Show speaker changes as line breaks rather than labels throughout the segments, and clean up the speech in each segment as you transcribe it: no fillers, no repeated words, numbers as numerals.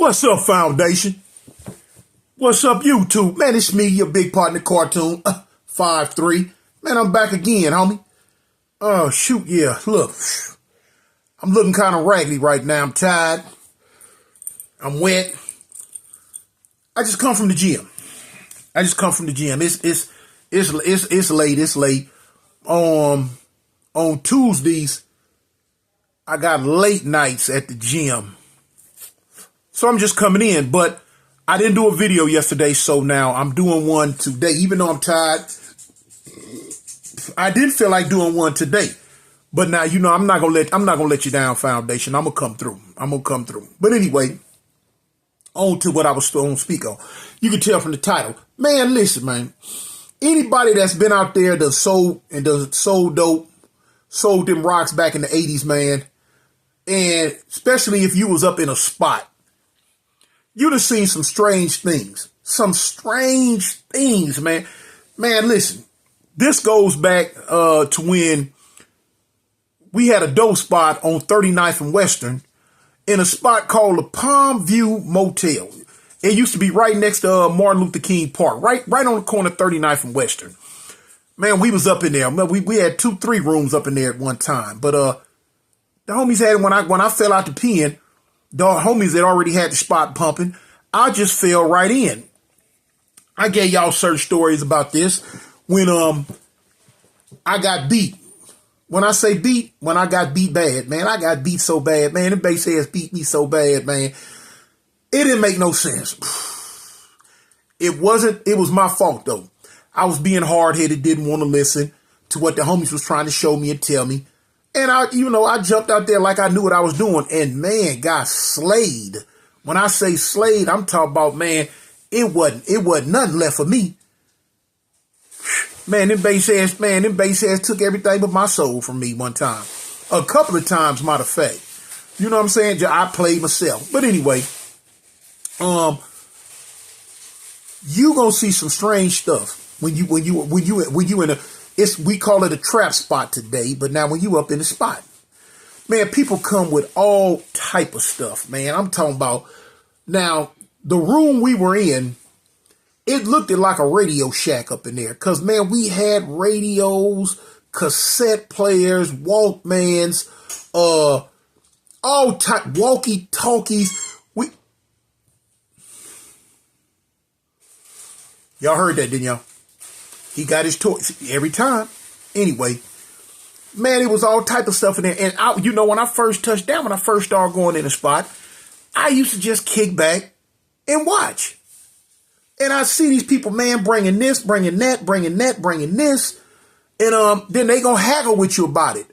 What's up, Foundation? What's up, YouTube? Man, it's me, your big partner cartoon, 5'3". Man, I'm back again, homie. Oh, shoot, yeah, look. I'm looking kind of raggedy right now. I'm tired. I'm wet. I just come from the gym. It's late. On Tuesdays, I got late nights at the gym. So I'm just coming in, but I didn't do a video yesterday, so now I'm doing one today. Even though I'm tired, I didn't feel like doing one today. But now, you know, I'm not gonna let you down, Foundation. I'm gonna come through. But anyway, on to what I was going to speak on. You can tell from the title. Man, listen, man. Anybody that's been out there that sold dope, sold them rocks back in the 80s, man, and especially if you was up in a spot, you'd have seen some strange things. Some strange things, man. Man, listen. This goes back to when we had a dope spot on 39th and Western in a spot called the Palm View Motel. It used to be right next to Martin Luther King Park, right on the corner of 39th and Western. Man, we was up in there. We had 2-3 rooms up in there at one time. But the homies had, when I fell out the pen, the homies that already had the spot pumping, I just fell right in. I gave y'all certain stories about this when I got beat. When I say beat, when I got beat bad, man, I got beat so bad, man. The bass heads beat me so bad, man. It didn't make no sense. It was my fault though. I was being hard-headed, didn't want to listen to what the homies was trying to show me and tell me. And I jumped out there like I knew what I was doing, and man, got slayed. When I say slayed, I'm talking about, man, it wasn't nothing left for me. Man, them bass heads took everything but my soul from me one time. A couple of times, matter of fact. You know what I'm saying? I played myself. But anyway, you gonna see some strange stuff when you in a, we call it a trap spot today, but now when you up in the spot, man, people come with all type of stuff, man. I'm talking about, now, the room we were in, it looked like a Radio Shack up in there. Because, man, we had radios, cassette players, Walkmans, all type, walkie-talkies. Y'all heard that, didn't y'all? He got his toys every time. Anyway, man, it was all type of stuff in there. And, when I first touched down, when I first started going in the spot, I used to just kick back and watch. And I see these people, man, bringing this, bringing that, bringing this. And then they gonna haggle with you about it.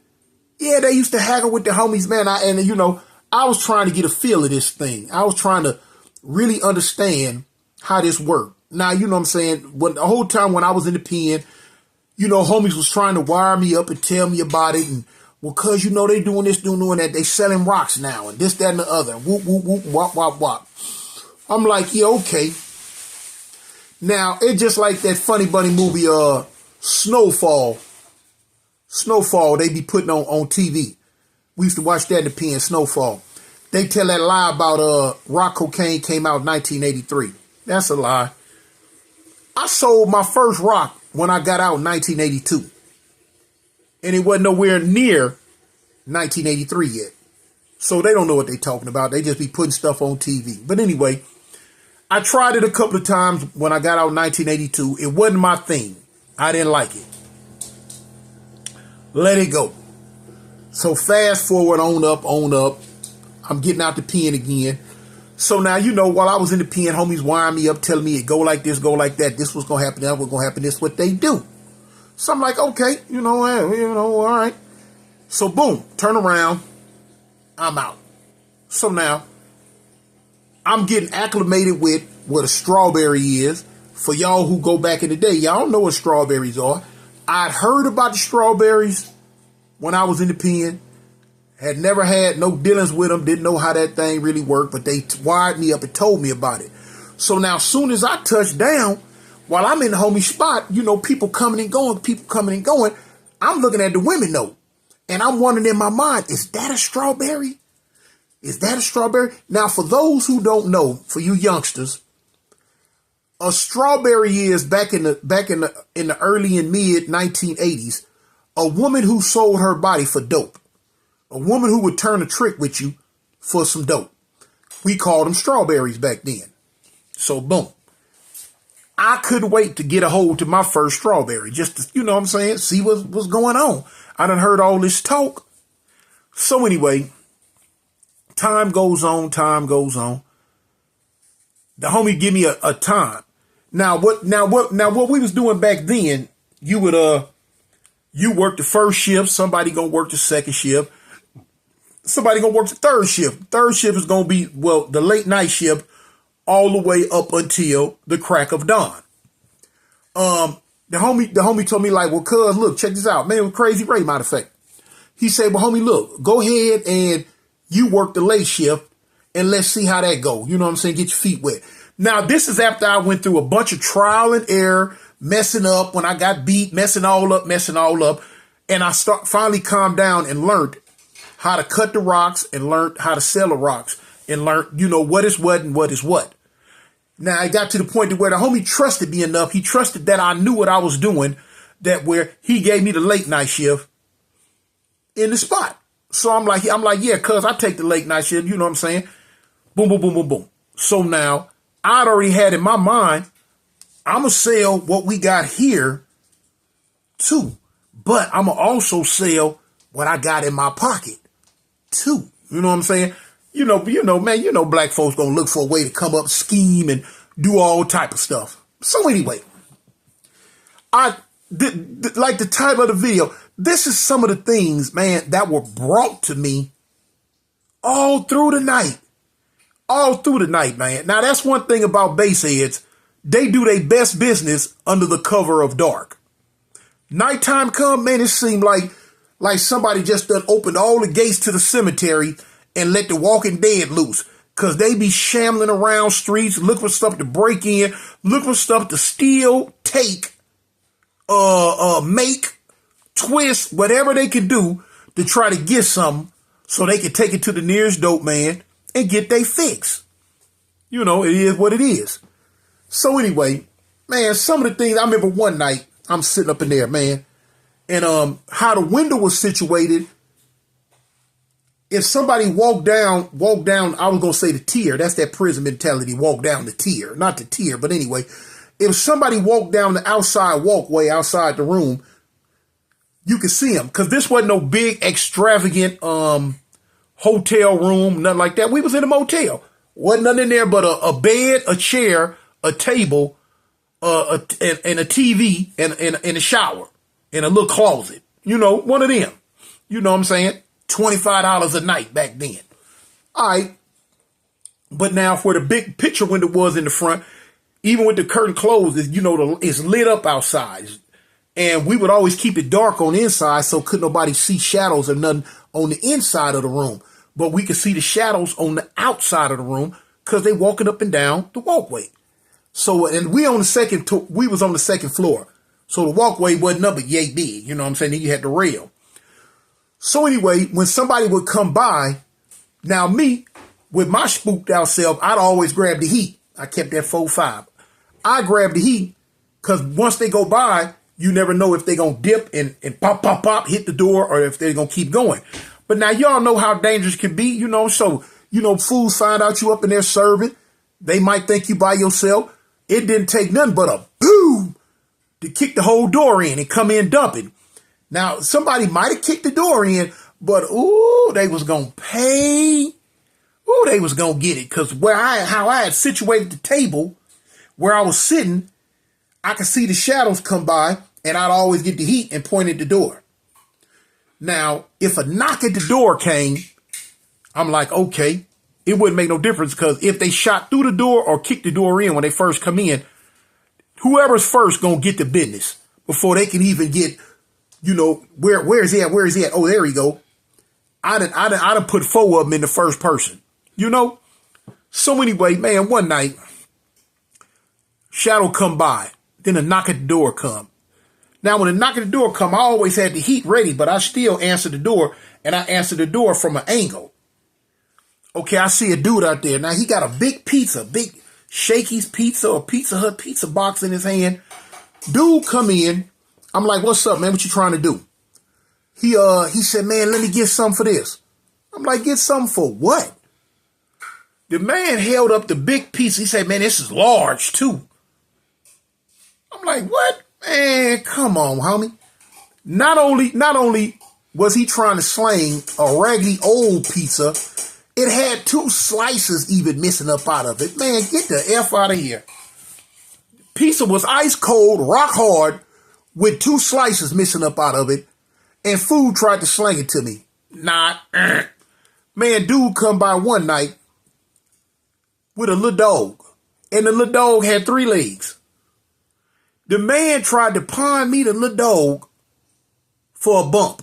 Yeah, they used to haggle with the homies, man. I was trying to get a feel of this thing. I was trying to really understand how this worked. Now, you know what I'm saying? When the whole time when I was in the pen, homies was trying to wire me up and tell me about it. And, well, cause they doing this, doing that. They selling rocks now and this, that, and the other. Whoop, whoop, whoop, wop, wop, wop. I'm like, yeah, okay. Now, it's just like that Funny Bunny movie, Snowfall. Snowfall, they be putting on TV. We used to watch that in the pen, Snowfall. They tell that lie about rock cocaine came out in 1983. That's a lie. I sold my first rock when I got out in 1982. And it wasn't nowhere near 1983 yet. So they don't know what they're talking about. They just be putting stuff on TV. But anyway, I tried it a couple of times when I got out in 1982. It wasn't my thing. I didn't like it. Let it go. So fast forward on up. I'm getting out the pen again. So now, while I was in the pen, homies wiring me up, telling me it go like this, go like that. This was going to happen, that was going to happen. This is what they do. So I'm like, okay, all right. So boom, turn around. I'm out. So now I'm getting acclimated with what a strawberry is. For y'all who go back in the day, y'all know what strawberries are. I'd heard about the strawberries when I was in the pen. Had never had no dealings with them. Didn't know how that thing really worked. But they wired me up and told me about it. So now, as soon as I touch down, while I'm in the homie spot, people coming and going. I'm looking at the women, though. And I'm wondering in my mind, is that a strawberry? Is that a strawberry? Now, for those who don't know, for you youngsters, a strawberry is back in the early and mid 1980s, a woman who sold her body for dope. A woman who would turn a trick with you for some dope. We called them strawberries back then. So boom. I couldn't wait to get a hold to my first strawberry, just to, you know what I'm saying, see what's going on. I done heard all this talk. So anyway, time goes on. The homie give me a time. Now what we was doing back then, you would you work the first shift, somebody gonna work the second shift, somebody gonna work the third shift. Third shift is gonna be, well, the late night shift all the way up until the crack of dawn. The homie told me, like, well, cuz, look, check this out. Man, it was Crazy Ray, matter of fact. He said, well, homie, look, go ahead and you work the late shift and let's see how that go. You know what I'm saying? Get your feet wet. Now, this is after I went through a bunch of trial and error, messing up when I got beat, messing all up. And I finally calmed down and learned how to cut the rocks and learned how to sell the rocks and learned, you know, what is what and what is what. Now, I got to the point where the homie trusted me enough. He trusted that I knew what I was doing, that where he gave me the late night shift in the spot. So I'm like, yeah, cuz I take the late night shift. You know what I'm saying? Boom, boom, boom, boom, boom. So now I'd already had in my mind, I'm going to sell what we got here too. But I'm going to also sell what I got in my pocket too. You know what I'm saying? You know, man, you know, black folks gonna look for a way to come up, scheme, and do all type of stuff. So anyway, like the title of the video, this is some of the things, man, that were brought to me all through the night. Man. Now, that's one thing about bassheads. They do their best business under the cover of dark. Nighttime come, man, it seemed like somebody just done opened all the gates to the cemetery and let the walking dead loose. Cause they be shambling around streets, looking for stuff to break in, looking for stuff to steal, take, make, twist, whatever they can do to try to get something so they can take it to the nearest dope man and get their fix. You know, it is what it is. So anyway, man, some of the things, I remember one night, I'm sitting up in there, man, and how the window was situated. If somebody walked down, I was going to say the tier. That's that prison mentality, walk down the tier. Not the tier, but anyway. If somebody walked down the outside walkway outside the room, you could see them. Because this wasn't no big, extravagant hotel room, nothing like that. We was in a motel. Wasn't nothing in there but a bed, a chair, a table, and a TV, and a shower, and a little closet. You know, one of them. You know what I'm saying? $25 a night back then. All right. But now where the big picture window was in the front, even with the curtain closed, you know, it's lit up outside. And we would always keep it dark on the inside so couldn't nobody see shadows or nothing on the inside of the room. But we could see the shadows on the outside of the room because they walking up and down the walkway. So, and we was on the second floor. So the walkway wasn't nothing but yay big. You know what I'm saying? Then you had the rail. So anyway, when somebody would come by, now me, with my spooked out self, I'd always grab the heat. I kept that 4.5. I grab the heat because once they go by, you never know if they're going to dip and pop, hit the door, or if they're going to keep going. But now y'all know how dangerous it can be, you know, so, you know, fools find out you up in there serving. They might think you by yourself. It didn't take nothing but a boom to kick the whole door in and come in dumping. Now, somebody might have kicked the door in, but, ooh, they was going to pay. Ooh, they was going to get it. Because how I had situated the table where I was sitting, I could see the shadows come by, and I'd always get the heat and point at the door. Now, if a knock at the door came, I'm like, okay, it wouldn't make no difference, because if they shot through the door or kicked the door in when they first come in, whoever's first going to get the business before they can even get, you know, where is he at? Where is he at? Oh, there we go. I done put 4 of them in the first person, you know? So anyway, man, one night, shadow come by, then a knock at the door come. Now, when a knock at the door come, I always had the heat ready, but I still answer the door, and I answer the door from an angle. Okay, I see a dude out there. Now he got a big pizza, big Shakey's pizza or Pizza Hut pizza box in his hand. Dude come in. I'm like, what's up, man? What you trying to do? He said, man, let me get some for this. I'm like, get something for what? The man held up the big piece. He said, man, this is large too. I'm like, what? Man, come on, homie. Not only was he trying to slang a raggedy old pizza, it had 2 slices even missing up out of it. Man, get the F out of here. Pizza was ice cold, rock hard, with 2 slices missing up out of it, and food tried to slang it to me. Not. Man, dude come by one night with a little dog, and the little dog had 3 legs. The man tried to pawn me the little dog for a bump.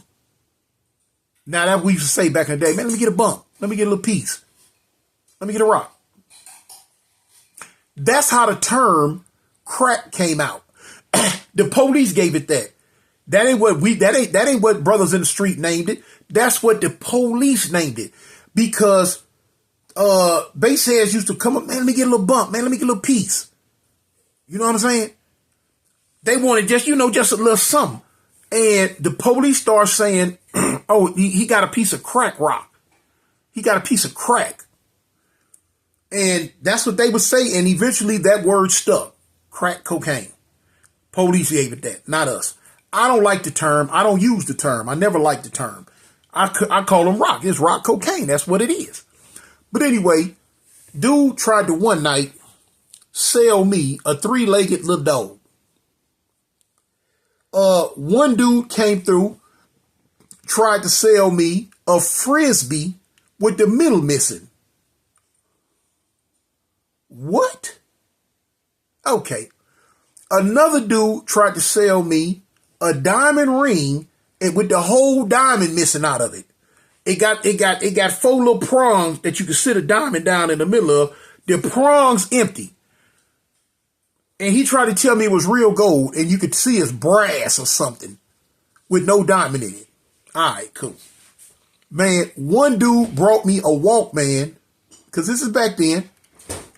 Now that we used to say back in the day, man, let me get a bump. Let me get a little piece. Let me get a rock. That's how the term crack came out. The police gave it that. That ain't what brothers in the street named it. That's what the police named it. Because baseheads used to come up, man, let me get a little bump, man, let me get a little piece. You know what I'm saying? They wanted just a little something. And the police start saying, oh, he got a piece of crack rock. He got a piece of crack. And that's what they would say. And eventually that word stuck. Crack cocaine. Police gave it that, not us. I don't like the term. I don't use the term. I never liked the term. I call them rock. It's rock cocaine. That's what it is. But anyway, dude tried to one night sell me a 3-legged little dog. One dude came through, tried to sell me a Frisbee with the middle missing. What? Okay. Another dude tried to sell me a diamond ring and with the whole diamond missing out of it. It got 4 little prongs that you could sit a diamond down in the middle of. The prongs empty. And he tried to tell me it was real gold and you could see it's brass or something with no diamond in it. All right, cool. Man, one dude brought me a Walkman, because this is back then.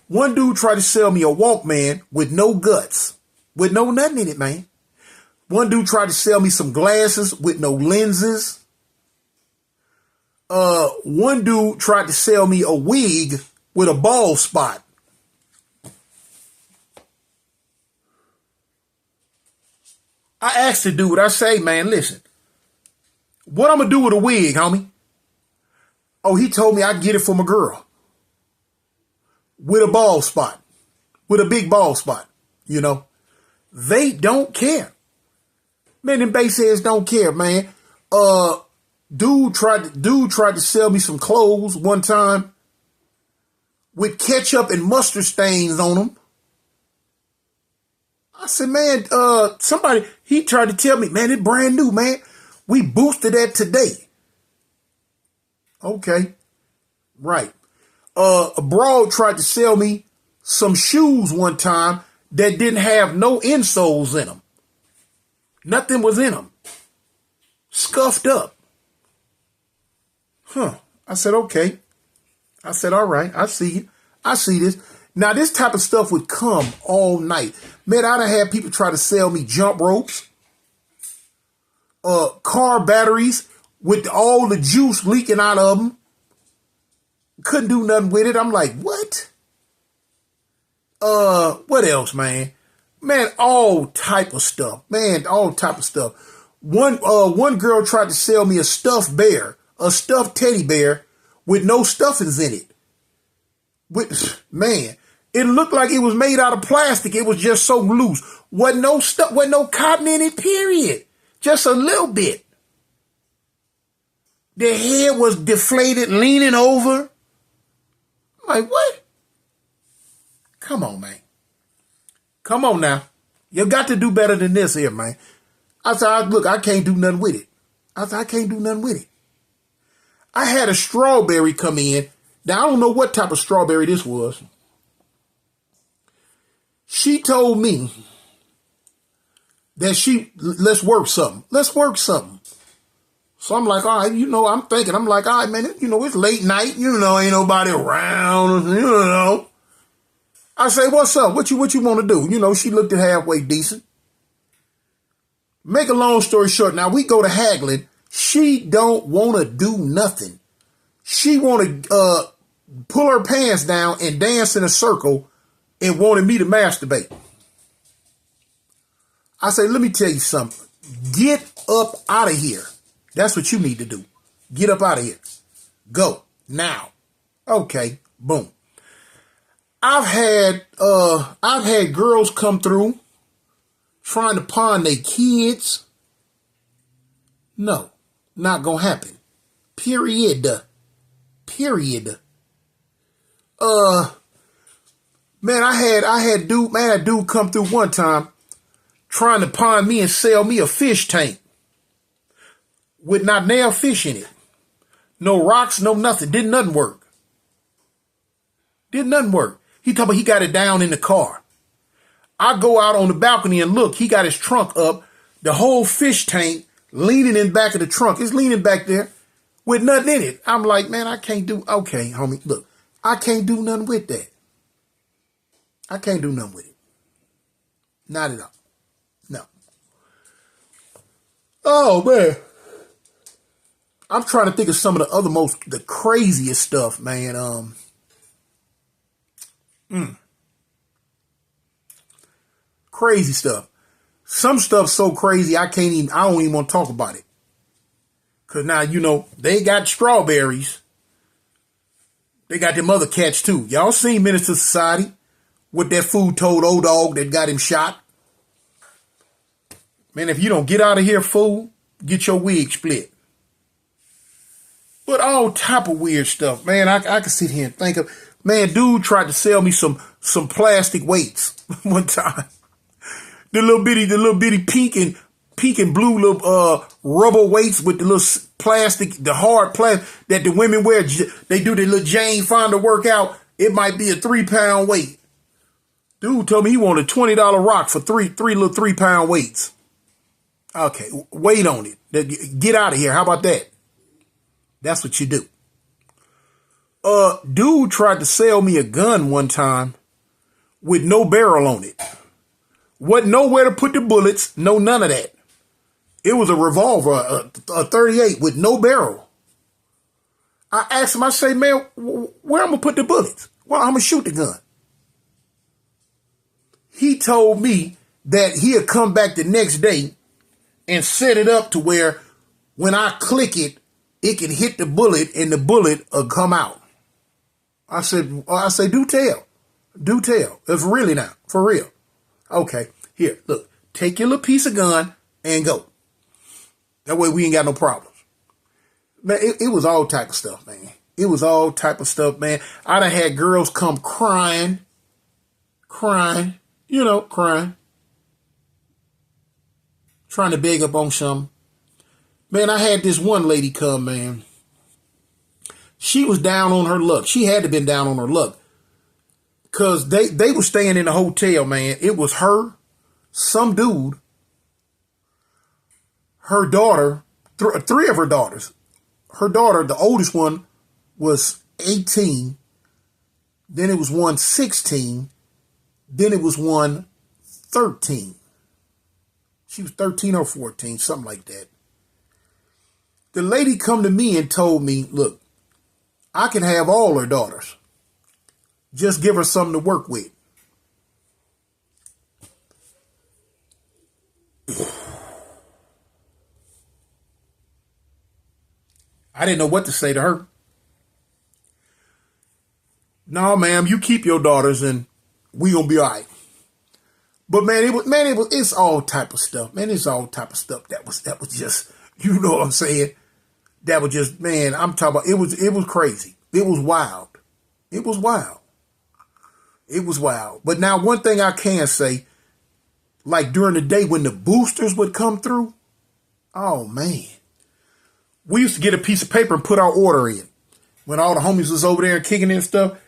One dude tried to sell me a Walkman with no guts, with no nothing in it, man. One dude tried to sell me some glasses with no lenses. One dude tried to sell me a wig with a bald spot. I asked the dude, I say, man, listen, what I'm going to do with a wig, homie? Oh, he told me I'd get it from a girl with a bald spot, with a big bald spot, you know. They don't care. Man, them baseheads don't care, man. Dude tried to sell me some clothes one time with ketchup and mustard stains on them. I said, man, he tried to tell me, man, it's brand new, man. We boosted that today. Okay. Right. A broad tried to sell me some shoes one time that didn't have no insoles in them. Nothing was in them. Scuffed up. I said, okay. I said, all right, I see you. I see this. Now, this type of stuff would come all night. Man, I done had people try to sell me jump ropes, car batteries with all the juice leaking out of them. Couldn't do nothing with it. I'm like, what? What else, man? Man, all type of stuff. Man, all type of stuff. One girl tried to sell me a stuffed bear, a stuffed teddy bear with no stuffings in it. Man, it looked like it was made out of plastic. It was just so loose. Wasn't no cotton in it, period. Just a little bit. The head was deflated, leaning over. I'm like, what? Come on, man. Come on now. You got to do better than this here, man. I said, look, I can't do nothing with it. I said, I can't do nothing with it. I had a strawberry come in. Now, I don't know what type of strawberry this was. She told me that let's work something. Let's work something. So I'm like, all right, I'm thinking, I'm like, all right, man, it's late night, ain't nobody around, I say, what's up? What you want to do? She looked at halfway decent. Make a long story short, now we go to haggling. She don't want to do nothing. She want to pull her pants down and dance in a circle and wanted me to masturbate. I say, let me tell you something. Get up out of here. That's what you need to do. Get up out of here. Go now. Okay, boom. I've had girls come through trying to pawn their kids. No, not gonna happen. Period. Man, I had a dude come through one time trying to pawn me and sell me a fish tank with not nail fish in it. No rocks, no nothing. Didn't nothing work. He told me he got it down in the car. I go out on the balcony and look, he got his trunk up, the whole fish tank leaning in back of the trunk. It's leaning back there with nothing in it. I'm like, man, okay, homie, look, I can't do nothing with that. I can't do nothing with it. Not at all. No. Oh, man. I'm trying to think of some of the craziest stuff, man. Crazy stuff. Some stuff so crazy I don't even want to talk about it. Cause now, they got strawberries. They got them other cats too. Y'all seen Menace to Society with that food told old dog that got him shot? Man, if you don't get out of here, fool, get your wig split. But all type of weird stuff, man. I can sit here and think of, man, dude tried to sell me some plastic weights one time. The little bitty pink and blue little rubber weights with the little plastic, the hard plastic that the women wear. They do the little Jane Fonda workout. It might be a 3-pound weight. Dude told me he wanted a $20 rock for three little 3-pound weights. Okay, wait on it. Get out of here. How about that? That's what you do. Dude tried to sell me a gun one time with no barrel on it. Wasn't nowhere to put the bullets. No, none of that. It was a revolver, a 38 with no barrel. I asked him, I say, man, where I'm going to put the bullets? Well, I'm going to shoot the gun. He told me that he'll come back the next day and set it up to where when I click it, it can hit the bullet and the bullet will come out. I say, do tell. It's really now, for real. Okay, here, look, take your little piece of gun and go. That way we ain't got no problems. Man, it was all type of stuff, man. It was all type of stuff, man. I done had girls come crying, trying to beg up on something. Man, I had this one lady come, man. She was down on her luck. She had to been down on her luck. Because they were staying in a hotel, man. It was her, some dude, her daughter, three of her daughters. Her daughter, the oldest one, was 18. Then it was one 16. Then it was one 13. She was 13 or 14, something like that. The lady come to me and told me, look, I can have all her daughters. Just give her something to work with. I didn't know what to say to her. No, ma'am, you keep your daughters and we gonna be all right. But it's all type of stuff. Man, it's all type of stuff. That was just, you know what I'm saying? That was just, man, I'm talking about, it was crazy. It was wild. It was wild. It was wild. But now one thing I can say, like during the day when the boosters would come through, oh man. We used to get a piece of paper and put our order in. When all the homies was over there kicking and stuff,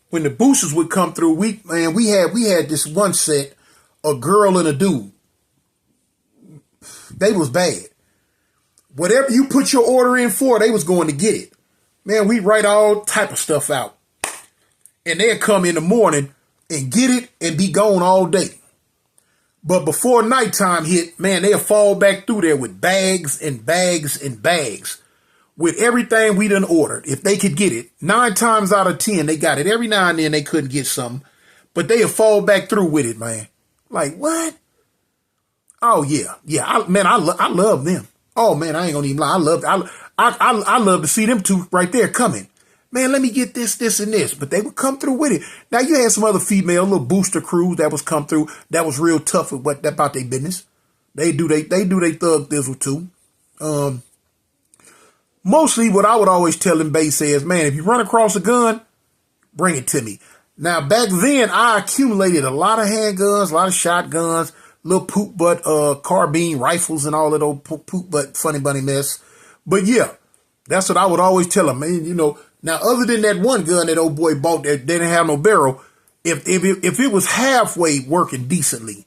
when the boosters would come through, we had this one set, a girl and a dude. They was bad. Whatever you put your order in for, they was going to get it. Man, we write all type of stuff out. And they'll come in the morning and get it and be gone all day. But before nighttime hit, man, they'll fall back through there with bags and bags and bags with everything we done ordered. If they could get it, 9 times out of 10, they got it. Every now and then they couldn't get something, but they'll fall back through with it, man. Like, what? Oh, yeah. Yeah, I love them. Oh, man, I ain't gonna even lie. I love to see them two right there coming. Man, let me get this, this, and this. But they would come through with it. Now, you had some other female, little booster crews that was come through that was real tough with what about their business. They do they thug thizzle too. Mostly what I would always tell them base is, man, if you run across a gun, bring it to me. Now, back then, I accumulated a lot of handguns, a lot of shotguns, little poop butt carbine rifles and all that old poop butt funny bunny mess. But yeah, that's what I would always tell them, man. You know, now other than that one gun that old boy bought that didn't have no barrel, if it was halfway working decently,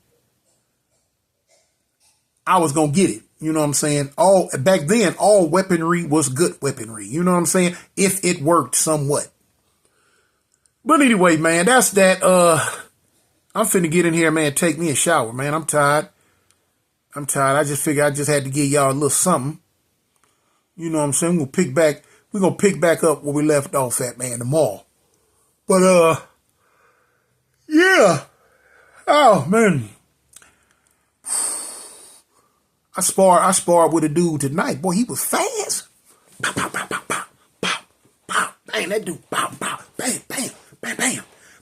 I was gonna get it. You know what I'm saying? Back then, all weaponry was good weaponry. You know what I'm saying? If it worked somewhat. But anyway, man, that's that. I'm finna get in here, man, take me a shower, man. I'm tired. I just figured I just had to give y'all a little something. You know what I'm saying? We're gonna pick back up where we left off at, man, tomorrow. But yeah. Oh man. I sparred with a dude tonight. Boy, he was fast. Pow, pow, pow, pow, pow, pow, pow. Bang, that dude, pow, pow, bam, bam, bam, bam,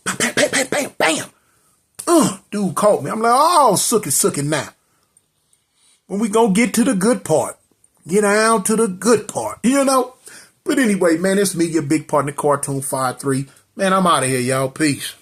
bam, bam, bam, bam, bam, bam. Dude caught me. I'm like, oh, sucky now. When we gonna get to the good part. Get down to the good part, you know? But anyway, man, it's me, your big partner, Cartoon 53. Man, I'm out of here, y'all. Peace.